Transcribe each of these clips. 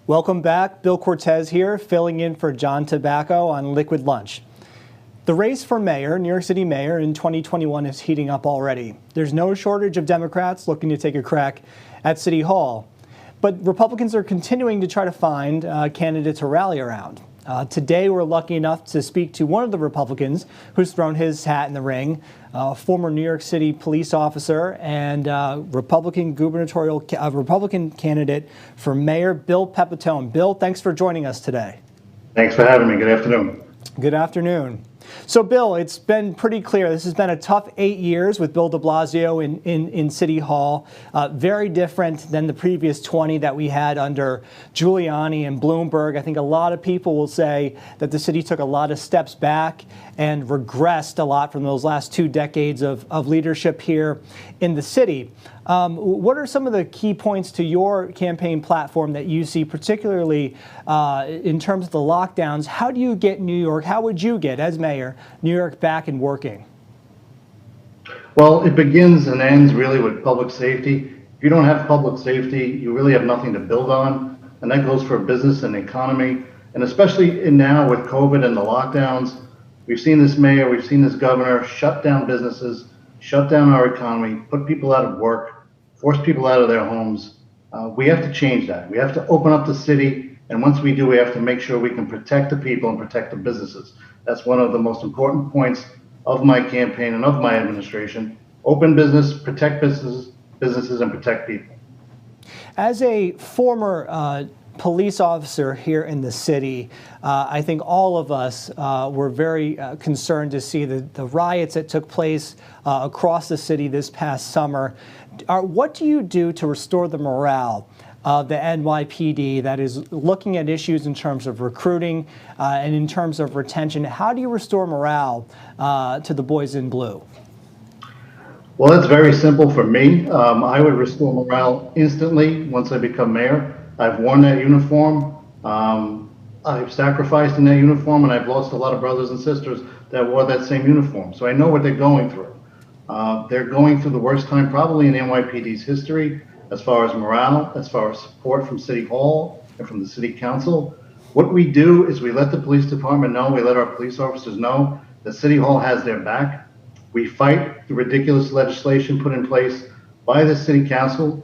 Welcome back. Bill Cortez here, filling in for John Tobacco on Liquid Lunch. The race for mayor, New York City mayor in 2021 is heating up already. There's no shortage of Democrats looking to take a crack at City Hall. But Republicans are continuing to try to find candidates to rally around. Today, we're lucky enough to speak to one of the Republicans who's thrown his hat in the ring, former New York City police officer and Republican candidate for mayor, Bill Pepitone. Bill, thanks for joining us today. Thanks for having me. Good afternoon. Good afternoon. So, Bill, it's been pretty clear this has been a tough 8 years with Bill de Blasio in City Hall. Very different than the previous 20 that we had under Giuliani and Bloomberg. I think a lot of people will say that the city took a lot of steps back and regressed a lot from those last 2 decades of leadership here in the city. What are some of the key points to your campaign platform that you see, particularly in terms of the lockdowns? How do you get New York, how would you get, as mayor, New York back and working? Well, it begins and ends really with public safety. If you don't have public safety, you really have nothing to build on. And that goes for business and economy. And especially now with COVID and the lockdowns, we've seen this mayor, we've seen this governor shut down businesses, shut down our economy, put people out of work, force people out of their homes. We have to change that. We have to open up the city. And once we do, we have to make sure we can protect the people and protect the businesses. That's one of the most important points of my campaign and of my administration. Open business, protect businesses and protect people. As a former police officer here in the city, I think all of us were very concerned to see the riots that took place across the city this past summer. What do you do to restore the morale of the NYPD that is looking at issues in terms of recruiting and in terms of retention? How do you restore morale to the boys in blue? Well, that's very simple for me. I would restore morale instantly once I become mayor. I've worn that uniform. I've sacrificed in that uniform, and I've lost a lot of brothers and sisters that wore that same uniform. So I know what they're going through. They're going through the worst time probably in NYPD's history as far as morale, as far as support from City Hall and from the City Council. What we do is we let the police department know, we let our police officers know that City Hall has their back. We fight the ridiculous legislation put in place by the City Council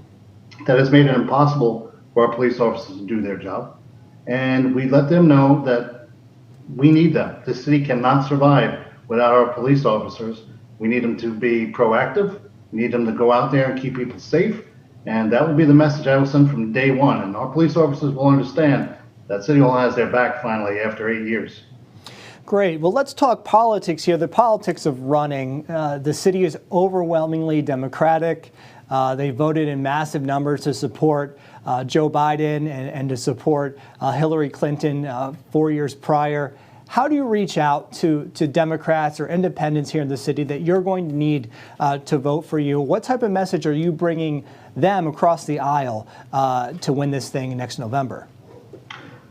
that has made it impossible for our police officers to do their job. And we let them know that we need them. The city cannot survive without our police officers. We need them to be proactive. We need them to go out there and keep people safe. And that will be the message I will send from day one. And our police officers will understand that City Hall has their back finally after 8 years. Great. Well, let's talk politics here. The politics of running. The city is overwhelmingly Democratic. They voted in massive numbers to support Joe Biden and to support Hillary Clinton 4 years prior. How do you reach out to Democrats or independents here in the city that you're going to need to vote for you? What type of message are you bringing them across the aisle to win this thing next November?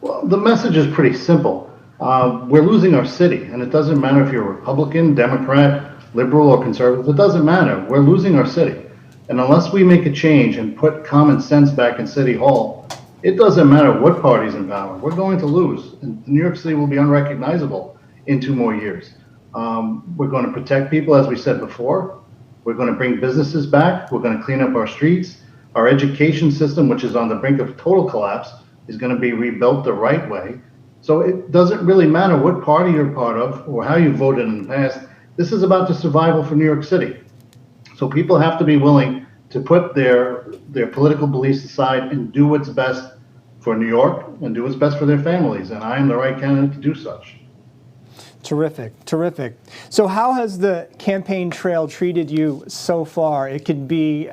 Well, the message is pretty simple. We're losing our city, and it doesn't matter if you're a Republican, Democrat, liberal, or conservative. It doesn't matter. We're losing our city. And unless we make a change and put common sense back in City Hall, it doesn't matter what party's in power. We're going to lose. And New York City will be unrecognizable in 2 more years. We're going to protect people, as we said before. We're going to bring businesses back. We're going to clean up our streets. Our education system, which is on the brink of total collapse, is going to be rebuilt the right way. So it doesn't really matter what party you're part of or how you voted in the past. This is about the survival for New York City. So people have to be willing to put their political beliefs aside and do what's best for New York and do what's best for their families. And I am the right candidate to do such. Terrific, terrific. So how has the campaign trail treated you so far? It could be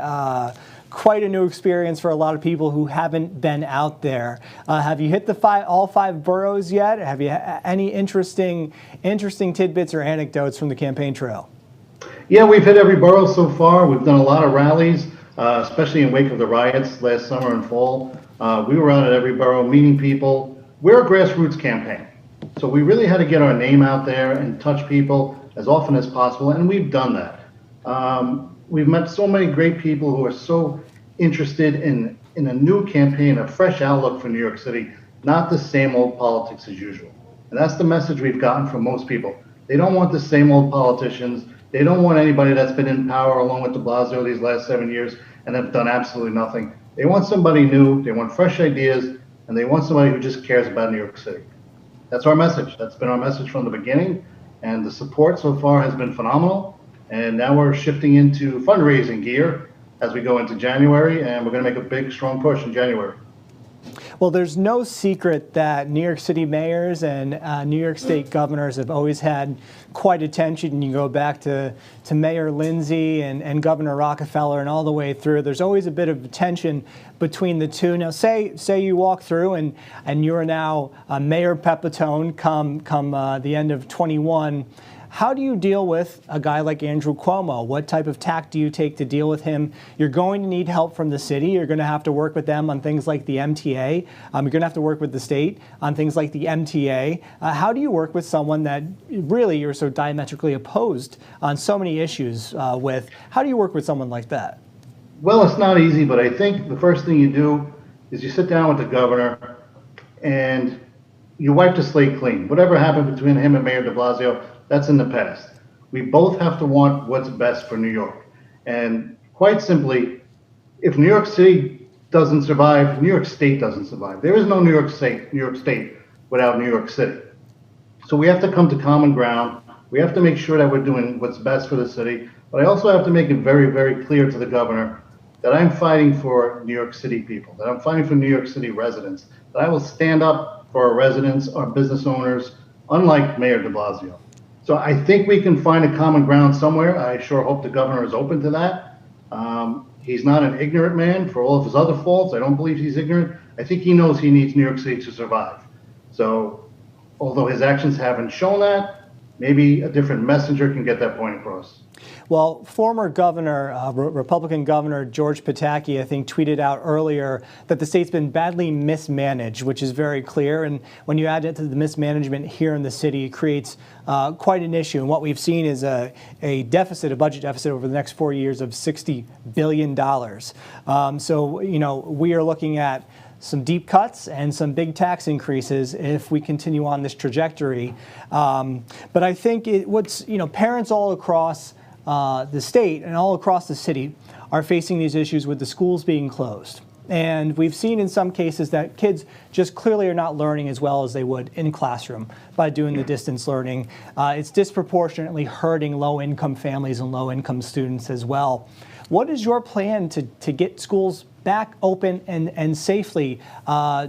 quite a new experience for a lot of people who haven't been out there. Have you hit all 5 boroughs yet? Have you any interesting tidbits or anecdotes from the campaign trail? Yeah, we've hit every borough so far. We've done a lot of rallies, especially in wake of the riots last summer and fall. We were out at every borough meeting people. We're a grassroots campaign. So we really had to get our name out there and touch people as often as possible, and we've done that. We've met so many great people who are so interested in in a new campaign, a fresh outlook for New York City, not the same old politics as usual. And that's the message we've gotten from most people. They don't want the same old politicians. They don't want anybody that's been in power along with de Blasio these last 7 years and have done absolutely nothing. They want somebody new. They want fresh ideas, and they want somebody who just cares about New York City. That's our message. That's been our message from the beginning, and the support so far has been phenomenal. And now we're shifting into fundraising gear as we go into January, and we're going to make a big, strong push in January. Well, there's no secret that New York City mayors and New York State governors have always had quite a tension. You go back to Mayor Lindsay and Governor Rockefeller and all the way through. There's always a bit of tension between the two. Now, say you walk through and you are now Mayor Pepitone come the end of 21. How do you deal with a guy like Andrew Cuomo? What type of tact do you take to deal with him? You're going to need help from the city. You're going to have to work with them on things like the MTA. You're going to have to work with the state on things like the MTA. How do you work with someone that really you're so diametrically opposed on so many issues with? How do you work with someone like that? Well, it's not easy, but I think the first thing you do is you sit down with the governor and you wipe the slate clean. Whatever happened between him and Mayor de Blasio, that's in the past. We both have to want what's best for New York. And quite simply, if New York City doesn't survive, New York State doesn't survive. There is no New York State without New York City. So we have to come to common ground. We have to make sure that we're doing what's best for the city. But I also have to make it very, very clear to the governor that I'm fighting for New York City people, that I'm fighting for New York City residents, that I will stand up for our residents, our business owners, unlike Mayor de Blasio. So I think we can find a common ground somewhere. I sure hope the governor is open to that. He's not an ignorant man for all of his other faults. I don't believe he's ignorant. I think he knows he needs New York City to survive. So although his actions haven't shown that, maybe a different messenger can get that point across. Well, former governor, Republican Governor George Pataki, I think, tweeted out earlier that the state's been badly mismanaged, which is very clear. And when you add it to the mismanagement here in the city, it creates quite an issue. And what we've seen is a budget deficit over the next 4 years of $60 billion. So, you know, we are looking at some deep cuts and some big tax increases if we continue on this trajectory. But I think parents all across the state and all across the city are facing these issues with the schools being closed. And we've seen in some cases that kids just clearly are not learning as well as they would in classroom by doing the distance learning. It's disproportionately hurting low-income families and low-income students as well. What is your plan to get schools back open and safely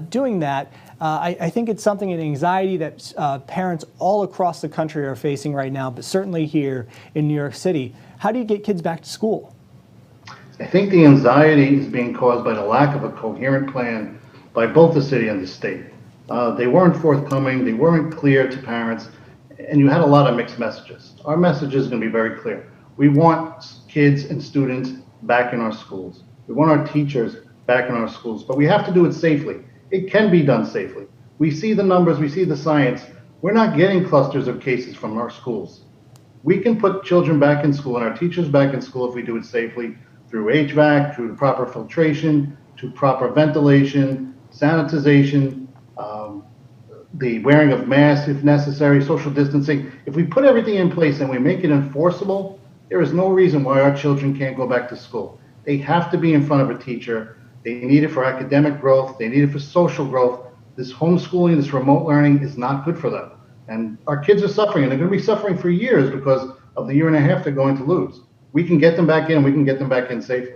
doing that? I think it's something, an anxiety that parents all across the country are facing right now, but certainly here in New York City. How do you get kids back to school? I think the anxiety is being caused by the lack of a coherent plan by both the city and the state. They weren't forthcoming, they weren't clear to parents, and you had a lot of mixed messages. Our message is going to be very clear. We want kids and students back in our schools. We want our teachers back in our schools, but we have to do it safely. It can be done safely. We see the numbers, we see the science. We're not getting clusters of cases from our schools. We can put children back in school and our teachers back in school if we do it safely through HVAC, through proper filtration, to proper ventilation, sanitization, the wearing of masks if necessary, social distancing. If we put everything in place and we make it enforceable, there is no reason why our children can't go back to school. They have to be in front of a teacher. They need it for academic growth. They need it for social growth. This homeschooling, this remote learning is not good for them. And our kids are suffering, and they're going to be suffering for years because of the year and a half they're going to lose. We can get them back in. We can get them back in safely.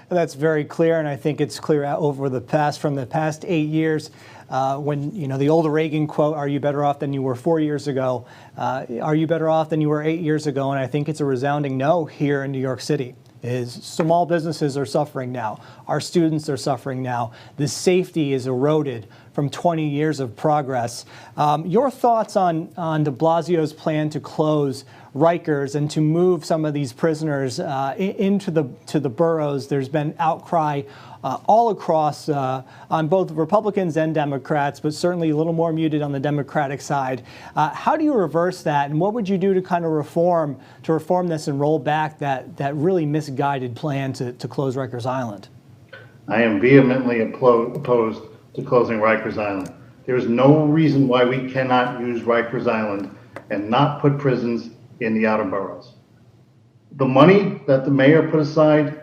That's very clear, and I think it's clear from the past 8 years. When the old Reagan quote, "Are you better off than you were 4 years ago?" Are you better off than you were 8 years ago? And I think it's a resounding no here in New York City. Small businesses are suffering now. Our students are suffering now. The safety is eroded from 20 years of progress. Your thoughts on de Blasio's plan to close Rikers and to move some of these prisoners into the boroughs? There's been outcry all across on both Republicans and Democrats, but certainly a little more muted on the Democratic side. How do you reverse that, and what would you do to kind of reform this and roll back that really misguided plan to close Rikers Island? I am vehemently opposed to closing Rikers Island. There is no reason why we cannot use Rikers Island and not put prisons in the outer boroughs. The money that the mayor put aside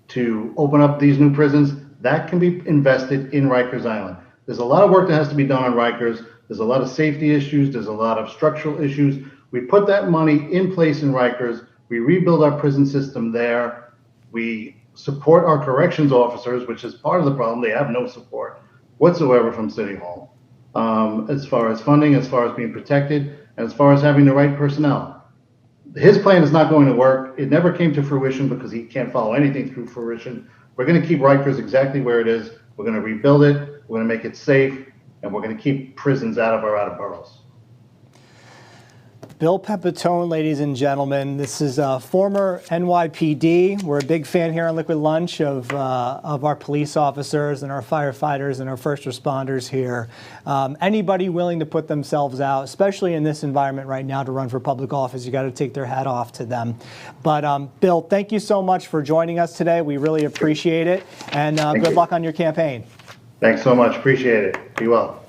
to open up these new prisons, that can be invested in Rikers Island. There's a lot of work that has to be done on Rikers. There's a lot of safety issues. There's a lot of structural issues. We put that money in place in Rikers. We rebuild our prison system there. We support our corrections officers, which is part of the problem. They have no support whatsoever from City Hall, as far as funding, as far as being protected, and as far as having the right personnel. His plan is not going to work. It never came to fruition because he can't follow anything through fruition. We're going to keep Rikers exactly where it is. We're going to rebuild it. We're going to make it safe, and we're going to keep prisons out of our outer boroughs. Bill Pepitone, ladies and gentlemen. This is former NYPD. We're a big fan here on Liquid Lunch of our police officers and our firefighters and our first responders here. Anybody willing to put themselves out, especially in this environment right now, to run for public office, you got to take their hat off to them. But Bill, thank you so much for joining us today. We really appreciate it, and good luck on your campaign. Thanks so much. Appreciate it. Be well.